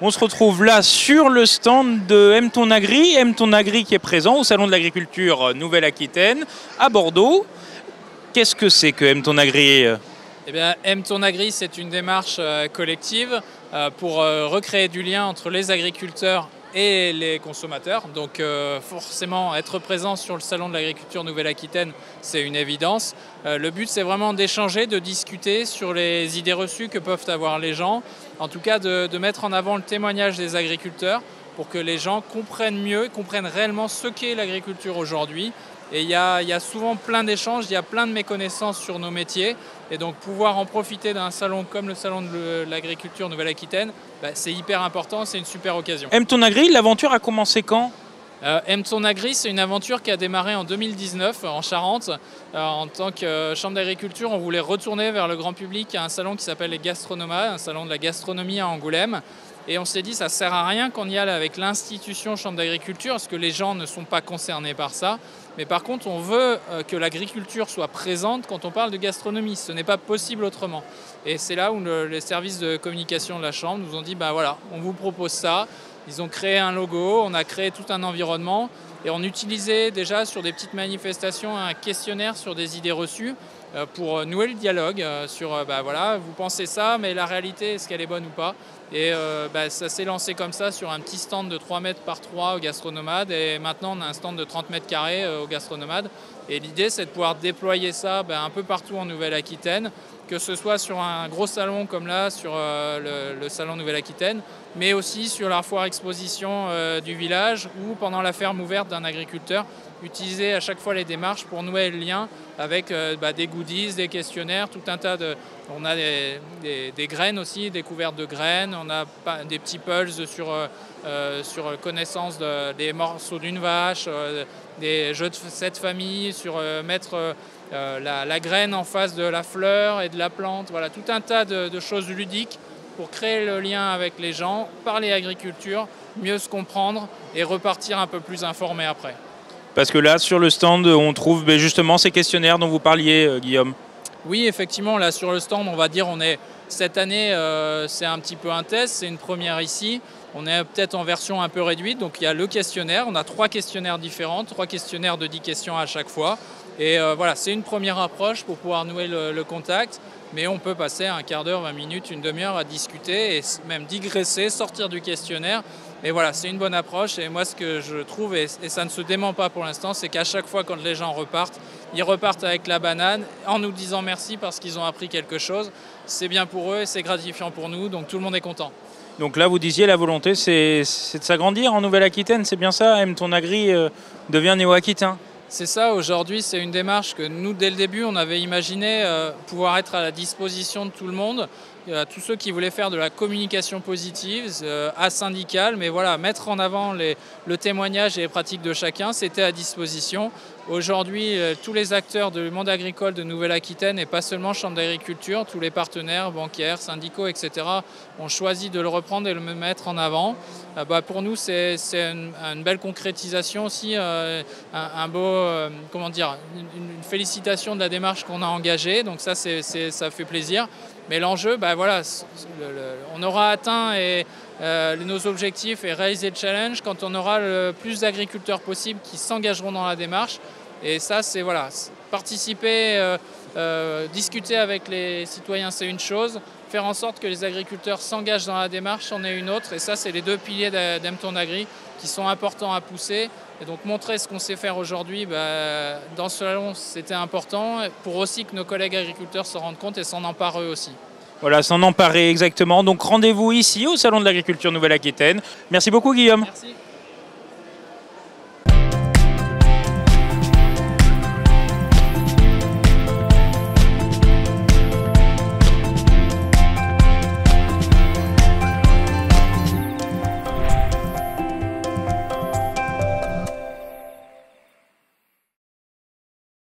On se retrouve là sur le stand de M Ton Agri. M Ton Agri qui est présent au Salon de l'Agriculture Nouvelle-Aquitaine à Bordeaux. Qu'est-ce que c'est que M Ton Agri? Eh bien, M Ton Agri, c'est une démarche collective pour recréer du lien entre les agriculteurs et les consommateurs. Donc forcément, être présent sur le Salon de l'Agriculture Nouvelle-Aquitaine, c'est une évidence. Le but, c'est vraiment d'échanger, de discuter sur les idées reçues que peuvent avoir les gens. En tout cas, de mettre en avant le témoignage des agriculteurs pour que les gens comprennent mieux, comprennent réellement ce qu'est l'agriculture aujourd'hui. Et il y a souvent plein d'échanges, il y a plein de méconnaissances sur nos métiers. Et donc pouvoir en profiter d'un salon comme le Salon de l'Agriculture Nouvelle-Aquitaine, c'est hyper important, c'est une super occasion. M Ton Agri, l'aventure a commencé quand? M Ton Agri, c'est une aventure qui a démarré en 2019 en Charente. En tant que chambre d'agriculture, on voulait retourner vers le grand public à un salon qui s'appelle les Gastronomas, un salon de la gastronomie à Angoulême. Et on s'est dit, ça ne sert à rien qu'on y aille avec l'institution chambre d'agriculture, parce que les gens ne sont pas concernés par ça. Mais par contre, on veut que l'agriculture soit présente quand on parle de gastronomie. Ce n'est pas possible autrement. Et c'est là où les services de communication de la chambre nous ont dit, voilà, on vous propose ça. Ils ont créé un logo, on a créé tout un environnement. Et on utilisait déjà sur des petites manifestations un questionnaire sur des idées reçues pour nouer le dialogue sur, voilà, vous pensez ça, mais la réalité, est-ce qu'elle est bonne ou pas? Et ça s'est lancé comme ça sur un petit stand de 3 mètres par 3 au Gastronomade. Et maintenant, on a un stand de 30 mètres carrés au Gastronomade. Et l'idée, c'est de pouvoir déployer ça un peu partout en Nouvelle-Aquitaine, que ce soit sur un gros salon comme là, sur le salon Nouvelle-Aquitaine, mais aussi sur la foire exposition du village ou pendant la ferme ouverte d'un agriculteur, utiliser à chaque fois les démarches pour nouer le lien avec des goodies, des questionnaires, tout un tas de... On a des graines aussi, des couvertes de graines, on a des petits pulses sur connaissance des morceaux d'une vache, des jeux de cette famille, sur mettre la graine en face de la fleur et de la plante. Voilà, tout un tas de choses ludiques pour créer le lien avec les gens, parler agriculture, mieux se comprendre et repartir un peu plus informé après. Parce que là, sur le stand, on trouve justement ces questionnaires dont vous parliez, Guillaume. Oui, effectivement, là sur le stand, on va dire, cette année, c'est un petit peu un test, c'est une première ici. On est peut-être en version un peu réduite, donc il y a le questionnaire. On a 3 questionnaires différents, 3 questionnaires de 10 questions à chaque fois. Et voilà, c'est une première approche pour pouvoir nouer le contact. Mais on peut passer un quart d'heure, 20 minutes, une demi-heure à discuter et même digresser, sortir du questionnaire. Et voilà, c'est une bonne approche. Et moi, ce que je trouve, et ça ne se dément pas pour l'instant, c'est qu'à chaque fois, quand les gens repartent, ils repartent avec la banane en nous disant merci parce qu'ils ont appris quelque chose. C'est bien pour eux et c'est gratifiant pour nous, donc tout le monde est content. Donc là, vous disiez, la volonté, c'est de s'agrandir en Nouvelle-Aquitaine, c'est bien ça? M Ton Agri devient néo-aquitain. C'est ça, aujourd'hui, c'est une démarche que nous, dès le début, on avait imaginé pouvoir être à la disposition de tout le monde, tous ceux qui voulaient faire de la communication positive, asyndicale, mais voilà, mettre en avant le témoignage et les pratiques de chacun, c'était à disposition. Aujourd'hui, tous les acteurs du monde agricole de Nouvelle-Aquitaine, et pas seulement Chambre d'agriculture, tous les partenaires, bancaires, syndicaux, etc., ont choisi de le reprendre et de le mettre en avant. Pour nous, c'est une belle concrétisation aussi, un beau, une félicitation de la démarche qu'on a engagée. Donc ça fait plaisir. Mais l'enjeu, voilà, on aura atteint nos objectifs et réalisé le challenge quand on aura le plus d'agriculteurs possible qui s'engageront dans la démarche. Et ça, c'est voilà, participer, discuter avec les citoyens, c'est une chose. Faire en sorte que les agriculteurs s'engagent dans la démarche, c'en est une autre. Et ça, c'est les 2 piliers d'M Ton Agri qui sont importants à pousser. Et donc montrer ce qu'on sait faire aujourd'hui, dans ce salon, c'était important pour aussi que nos collègues agriculteurs se rendent compte et s'en emparent eux aussi. Voilà, s'en emparer exactement. Donc rendez-vous ici au Salon de l'Agriculture Nouvelle-Aquitaine. Merci beaucoup, Guillaume. Merci.